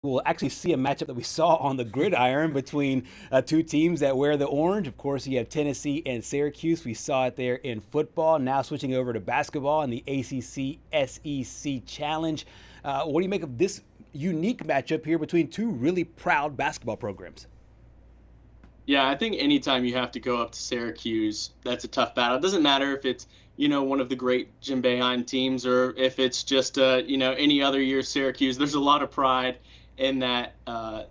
We'll actually see a matchup that we saw on the gridiron between two teams that wear the orange. Of course, you have Tennessee and Syracuse. We saw it there in football. Now switching over to basketball in the ACC SEC Challenge. What do you make of this unique matchup here between two really proud basketball programs? Yeah, I think anytime you have to go up to Syracuse, that's a tough battle. It doesn't matter if it's, one of the great Jim Boeheim teams or if it's just, any other year Syracuse. There's a lot of pride in that,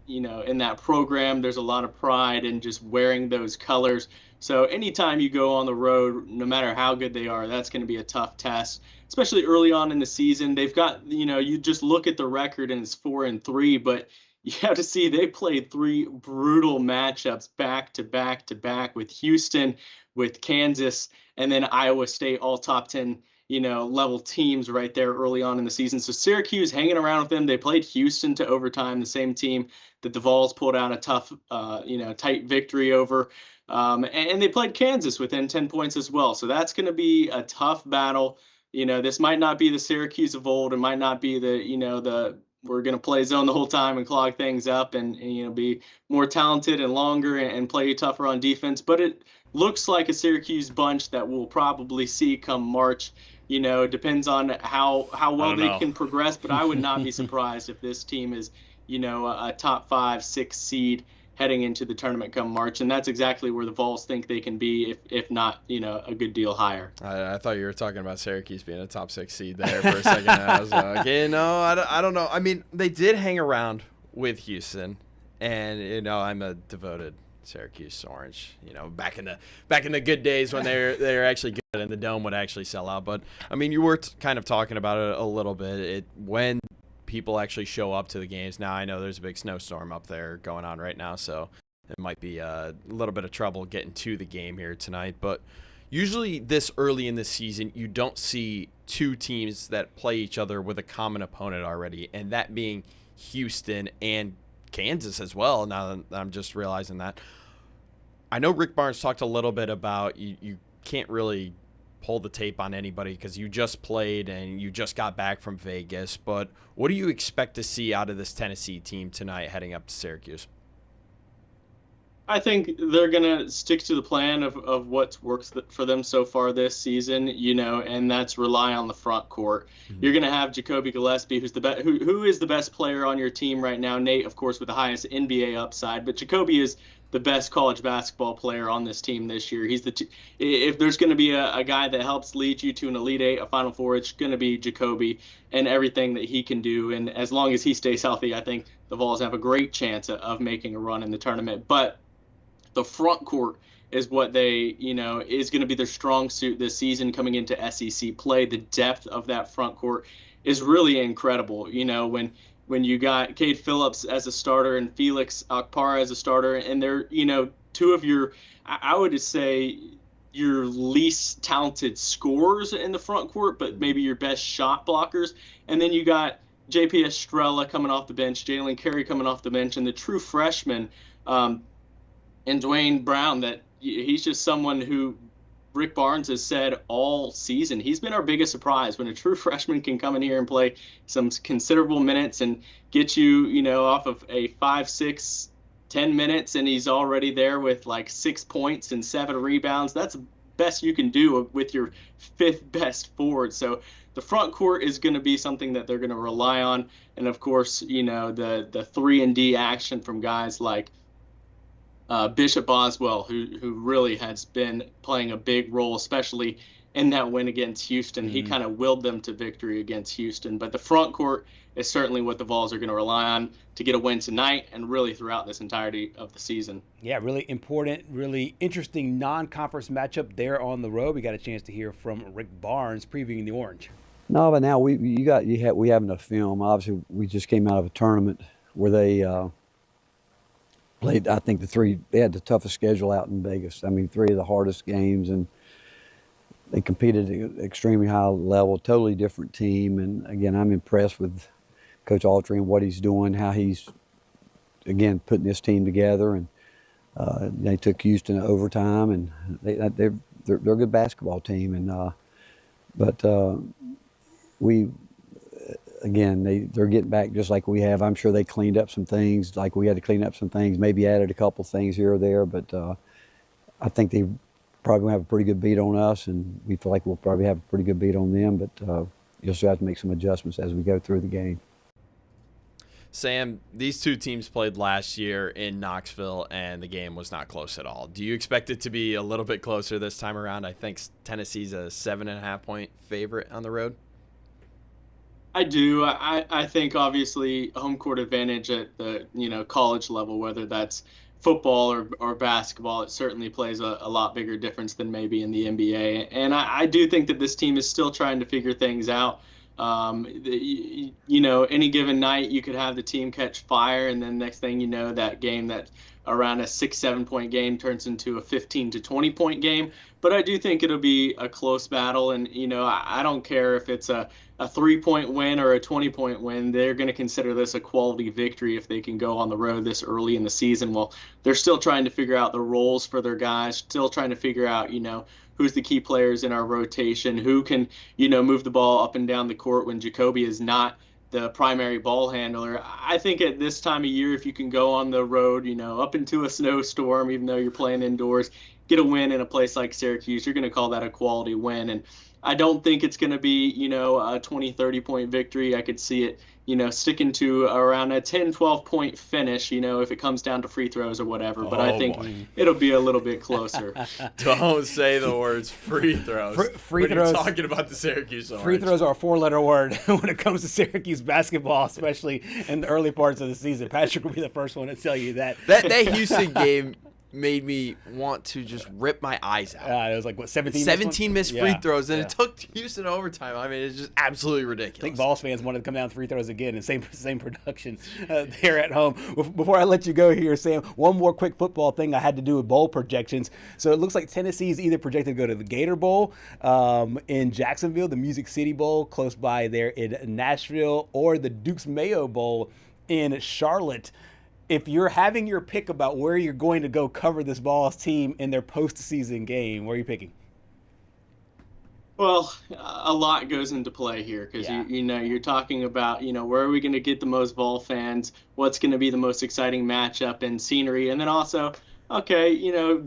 in that program. There's a lot of pride in just wearing those colors. So anytime you go on the road, no matter how good they are, that's going to be a tough test, especially early on in the season. They've got, you just look at the record and it's 4-3, but you have to see they played three brutal matchups back to back to back with Houston, with Kansas, and then Iowa State, all top 10, level teams right there early on in the season. So Syracuse hanging around with them. They played Houston to overtime, the same team that the Vols pulled out a tough, tight victory over. And they played Kansas within 10 points as well. So that's going to be a tough battle. This might not be the Syracuse of old. It might not be the we're going to play zone the whole time and clog things up and be more talented and longer and play tougher on defense. But it looks like a Syracuse bunch that we'll probably see come March. Depends on how well they can progress. But I would not be surprised if this team is, a top 5, 6 seed heading into the tournament come March. And that's exactly where the Vols think they can be, if not, a good deal higher. I thought you were talking about Syracuse being a top 6 seed there for a second. I was like, I don't know. I mean, they did hang around with Houston, and, I'm a devoted Syracuse Orange, back in the good days when they're actually good and the dome would actually sell out. But I mean, you were kind of talking about it a little bit. When people actually show up to the games. Now I know there's a big snowstorm up there going on right now, so it might be a little bit of trouble getting to the game here tonight. But usually this early in the season, you don't see two teams that play each other with a common opponent already, and that being Houston and Kansas as well. Now that I'm just realizing that. I know Rick Barnes talked a little bit about you can't really pull the tape on anybody because you just played and you just got back from Vegas. But what do you expect to see out of this Tennessee team tonight heading up to Syracuse? I think they're going to stick to the plan of what's worked for them so far this season, and that's rely on the front court. Mm-hmm. You're going to have Jacoby Gillespie, who's who is the best player on your team right now. Nate, of course, with the highest NBA upside, but Jacoby is the best college basketball player on this team this year. He's if there's going to be a guy that helps lead you to an Elite Eight, a Final Four, it's going to be Jacoby and everything that he can do. And as long as he stays healthy, I think the Vols have a great chance of making a run in the tournament. But the front court is what they, is going to be their strong suit this season coming into SEC play. The depth of that front court is really incredible. When you got Cade Phillips as a starter and Felix Akpara as a starter, and they're, two of your, I would just say, your least talented scorers in the front court, but maybe your best shot blockers. And then you got JP Estrella coming off the bench, Jalen Carey coming off the bench, and the true freshman, and Dwayne Brown, that he's just someone who Rick Barnes has said all season he's been our biggest surprise. When a true freshman can come in here and play some considerable minutes and get you, off of a 5, 6, 10 minutes, and he's already there with like 6 points and 7 rebounds. That's the best you can do with your 5th best forward. So the front court is going to be something that they're going to rely on. And of course, the 3-and-D action from guys like Bishop Boswell, who really has been playing a big role, especially in that win against Houston. Mm-hmm. He kind of willed them to victory against Houston. But the front court is certainly what the Vols are going to rely on to get a win tonight and really throughout this entirety of the season. Yeah, really important, really interesting non-conference matchup there on the road. We got a chance to hear from Rick Barnes previewing the Orange. No, but now we have enough film. Obviously, we just came out of a tournament where they played, I think they had the toughest schedule out in Vegas. I mean, 3 of the hardest games, and they competed at an extremely high level, totally different team. And again, I'm impressed with Coach Autry and what he's doing, how he's, again, putting this team together. And they took Houston to overtime, and they're a good basketball team. And but we again, they're getting back just like we have. I'm sure they cleaned up some things, like we had to clean up some things, maybe added a couple things here or there, but I think they probably gonna have a pretty good beat on us, and we feel like we'll probably have a pretty good beat on them, but you'll still have to make some adjustments as we go through the game. Sam, these two teams played last year in Knoxville, and the game was not close at all. Do you expect it to be a little bit closer this time around? I think Tennessee's a 7.5-point favorite on the road. I do. I think obviously home court advantage at the college level, whether that's football or basketball, it certainly plays a lot bigger difference than maybe in the NBA. And I do think that this team is still trying to figure things out. Any given night you could have the team catch fire, and then next thing you know, that game that around a 6-7 point game turns into a 15 to 20 point game. But I do think it'll be a close battle, and I don't care if it's a 3-point win or a 20-point win. They're going to consider this a quality victory if they can go on the road this early in the season. Well, they're still trying to figure out the roles for their guys, still trying to figure out who's the key players in our rotation, who can move the ball up and down the court when Jacoby is not the primary ball handler. I think at this time of year, if you can go on the road, up into a snowstorm, even though you're playing indoors, get a win in a place like Syracuse, you're going to call that a quality win. And I don't think it's going to be, a 20, 30-point victory. I could see it, sticking to around a 10, 12-point finish, if it comes down to free throws or whatever. But I think it'll be a little bit closer. Don't say the words free throws. Free throws. You're talking about the Syracuse Orange. Free throws are a 4-letter word when it comes to Syracuse basketball, especially in the early parts of the season. Patrick will be the first one to tell you that. That Houston game made me want to just rip my eyes out. It was like, what, 17 missed free throws, and it took Houston overtime. I mean, it's just absolutely ridiculous. I think Vols fans wanted to come down free throws again, and same production there at home. Before I let you go here, Sam, one more quick football thing I had to do with bowl projections. So it looks like Tennessee is either projected to go to the Gator Bowl in Jacksonville, the Music City Bowl close by there in Nashville, or the Duke's Mayo Bowl in Charlotte. If you're having your pick about where you're going to go cover this Vols team in their postseason game, where are you picking? Well, a lot goes into play here because you're talking about where are we going to get the most Vol fans? What's going to be the most exciting matchup and scenery, and then also, okay,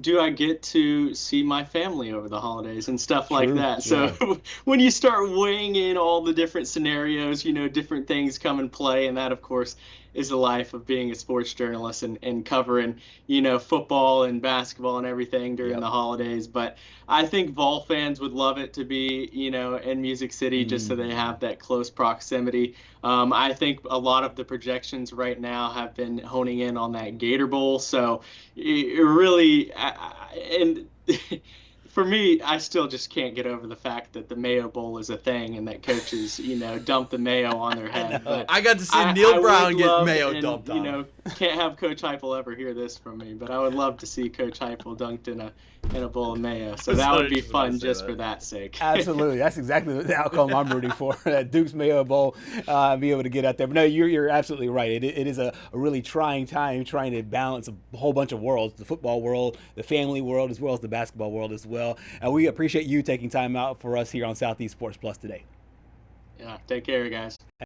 do I get to see my family over the holidays and stuff like that? So when you start weighing in all the different scenarios, different things come in play, and that of course is the life of being a sports journalist and covering, football and basketball and everything during the holidays. But I think Vol fans would love it to be, in Music City just so they have that close proximity. I think a lot of the projections right now have been honing in on that Gator Bowl. So it really, and for me, I still just can't get over the fact that the Mayo Bowl is a thing and that coaches, dump the mayo on their head. But I got to see Neil Brown get mayo dumped on. Can't have Coach Heupel ever hear this from me, but I would love to see Coach Heupel dunked in a bowl of mayo. So that would be fun just for that sake. Absolutely, that's exactly the outcome I'm rooting for. That Duke's Mayo Bowl, be able to get out there. But no, you're absolutely right. It is a really trying time trying to balance a whole bunch of worlds: the football world, the family world, as well as the basketball world as well. And we appreciate you taking time out for us here on Southeast Sports Plus today. Yeah, take care, guys.